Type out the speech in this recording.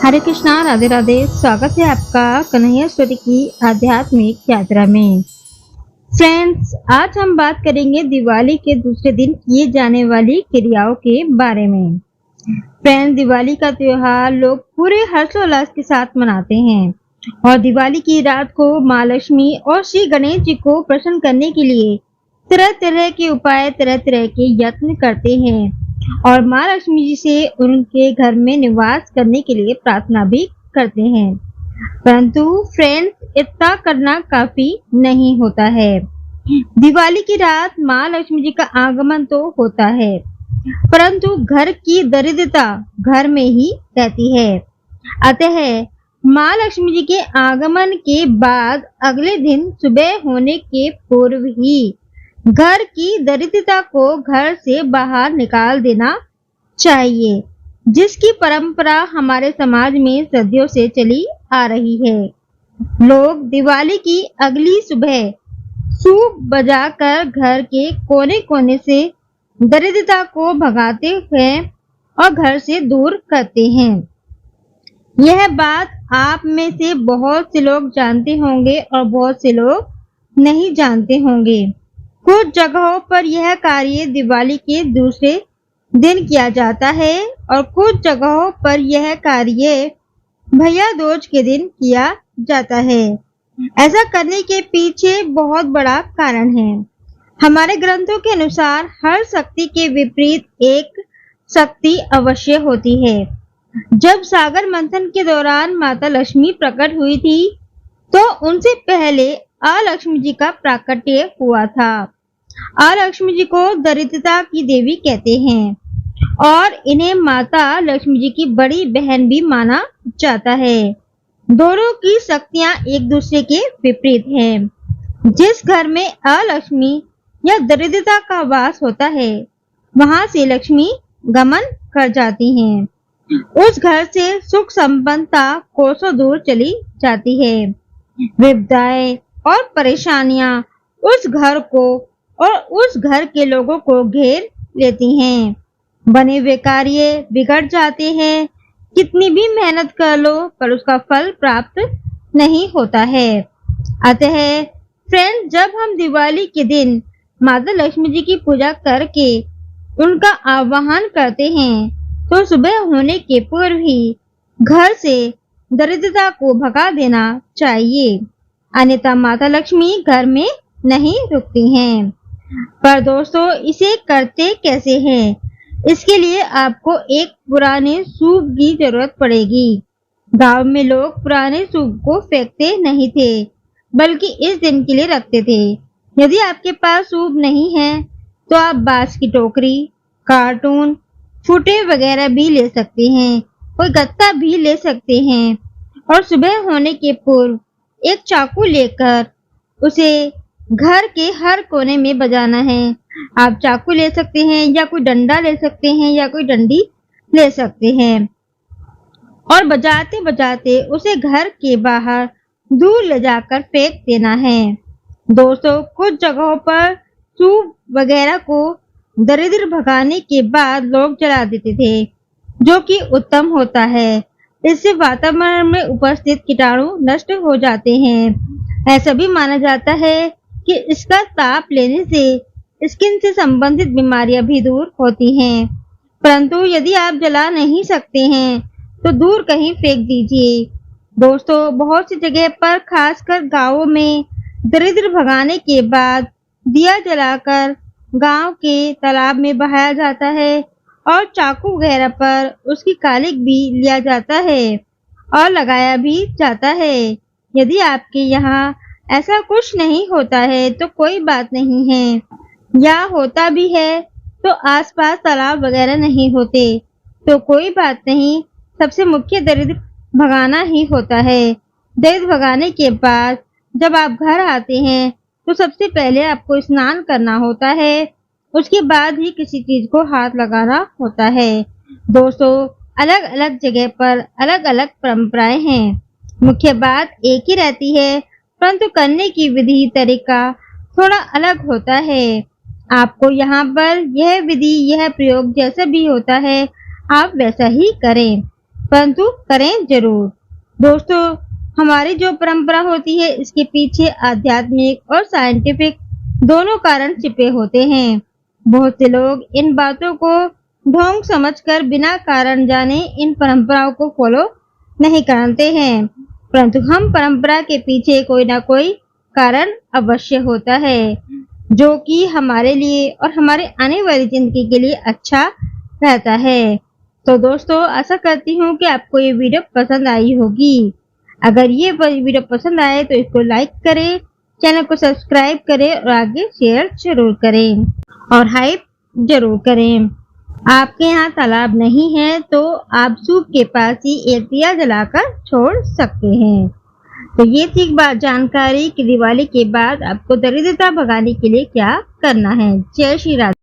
हरे कृष्णा, राधे राधे। स्वागत है आपका कन्हैया स्टोरी की आध्यात्मिक यात्रा में। फ्रेंड्स, आज हम बात करेंगे दिवाली के दूसरे दिन किए जाने वाली क्रियाओं के बारे में। फ्रेंड्स, दिवाली का त्योहार लोग पूरे हर्षोल्लास के साथ मनाते हैं और दिवाली की रात को माँ लक्ष्मी और श्री गणेश जी को प्रसन्न करने के लिए तरह तरह के उपाय, तरह तरह के यत्न करते हैं और माँ लक्ष्मी जी से उनके घर में निवास करने के लिए प्रार्थना भी करते हैं। परंतु फ्रेंड्स, इतना करना काफी नहीं होता है। दिवाली की रात माँ लक्ष्मी जी का आगमन तो होता है, परंतु घर की दरिद्रता घर में ही रहती है। अतः माँ लक्ष्मी जी के आगमन के बाद अगले दिन सुबह होने के पूर्व ही घर की दरिद्रता को घर से बाहर निकाल देना चाहिए, जिसकी परंपरा हमारे समाज में सदियों से चली आ रही है। लोग दिवाली की अगली सुबह सूप बजाकर घर के कोने कोने से दरिद्रता को भगाते हैं और घर से दूर करते हैं। यह बात आप में से बहुत से लोग जानते होंगे और बहुत से लोग नहीं जानते होंगे। कुछ जगहों पर यह कार्य दिवाली के दूसरे दिन किया जाता है और कुछ जगहों पर यह कार्य भैया दूज के दिन किया जाता है। ऐसा करने के पीछे बहुत बड़ा कारण है। हमारे ग्रंथों के अनुसार हर शक्ति के विपरीत एक शक्ति अवश्य होती है। जब सागर मंथन के दौरान माता लक्ष्मी प्रकट हुई थी, तो उनसे पहले अलक्ष्मी जी का प्राकट्य हुआ था। अलक्ष्मी जी को दरिद्रता की देवी कहते हैं और इन्हें माता लक्ष्मी जी की बड़ी बहन भी माना जाता है। दोनों की शक्तियां एक दूसरे के विपरीत हैं। जिस घर में अलक्ष्मी या दरिद्रता का वास होता है, वहां से लक्ष्मी गमन कर जाती हैं। उस घर से सुख संपन्नता कोसों दूर चली जाती है। विपदाएं और परेशानियां उस घर को और उस घर के लोगों को घेर लेती हैं। बने हुए कार्य बिगड़ जाते हैं। कितनी भी मेहनत कर लो, पर उसका फल प्राप्त नहीं होता है। अतः फ्रेंड्स, जब हम दिवाली के दिन माता लक्ष्मी जी की पूजा करके उनका आवाहन करते हैं, तो सुबह होने के पूर्व ही घर से दरिद्रता को भगा देना चाहिए, अन्यथा माता लक्ष्मी घर में नहीं रुकती हैं। पर दोस्तों, इसे करते कैसे हैं? इसके लिए आपको एक पुराने सूप की जरूरत पड़ेगी। गांव में लोग पुराने सूप को फेंकते नहीं थे, बल्कि इस दिन के लिए रखते थे। यदि आपके पास सूप नहीं है, तो आप बांस की टोकरी, कार्टून, फूटे वगैरह भी ले सकते हैं। कोई गत्ता भी ले सकते हैं और सुबह होने के पूर्व एक चाकू लेकर उसे घर के हर कोने में बजाना है। आप चाकू ले सकते हैं या कोई डंडा ले सकते हैं या कोई डंडी ले सकते हैं और बजाते बजाते उसे घर के बाहर दूर ले जाकर फेंक देना है। दोस्तों, कुछ जगहों पर सूप वगैरह को दरिद्र भगाने के बाद लोग जला देते थे, जो कि उत्तम होता है। इससे वातावरण में उपस्थित कीटाणु नष्ट हो जाते हैं। ऐसा भी माना जाता है कि इसका ताप लेने से स्किन से संबंधित बीमारियां भी दूर होती हैं। परंतु यदि आप जला नहीं सकते हैं, तो दूर कहीं फेंक दीजिए। दोस्तों, बहुत सी जगह पर, खासकर गांवों में, दरिद्र भगाने के बाद दिया जलाकर गांव के तालाब में बहाया जाता है और चाकू वगैरह पर उसकी कालिक भी लिया जाता है और लगाया भी जाता है। यदि आपके यहाँ ऐसा कुछ नहीं होता है तो कोई बात नहीं है, या होता भी है तो आसपास तालाब वगैरह नहीं होते तो कोई बात नहीं। सबसे मुख्य दरिद्र भगाना ही होता है। दरिद्र भगाने के बाद जब आप घर आते हैं, तो सबसे पहले आपको स्नान करना होता है। उसके बाद ही किसी चीज को हाथ लगाना होता है। दोस्तों, अलग अलग जगह पर अलग अलग परंपराएं हैं। मुख्य बात एक ही रहती है, परंतु करने की विधि तरीका थोड़ा अलग होता है। आपको यहाँ पर यह विधि, यह प्रयोग जैसा भी होता है, आप वैसा ही करें। परंतु करें जरूर। दोस्तों, हमारी जो परंपरा होती है इसके पीछे आध्यात्मिक और साइंटिफिक दोनों कारण छिपे होते हैं। बहुत से लोग इन बातों को ढोंग समझकर बिना कारण जाने इन परंपराओं को फॉलो नहीं करते हैं, परंतु हम परंपरा के पीछे कोई ना कोई कारण अवश्य होता है जो कि हमारे लिए और हमारे आने वाली जिंदगी के लिए अच्छा रहता है। तो दोस्तों, आशा करती हूँ कि आपको ये वीडियो पसंद आई होगी। अगर ये वीडियो पसंद आए तो इसको लाइक करें, चैनल को सब्सक्राइब करें और आगे शेयर जरूर करें और हाइप जरूर करें। आपके यहाँ तालाब नहीं है तो आप सूप के पास ही एक दिया जलाकर छोड़ सकते हैं। तो ये थी जानकारी कि दिवाली के बाद आपको दरिद्रता भगाने के लिए क्या करना है। जय श्री राधे।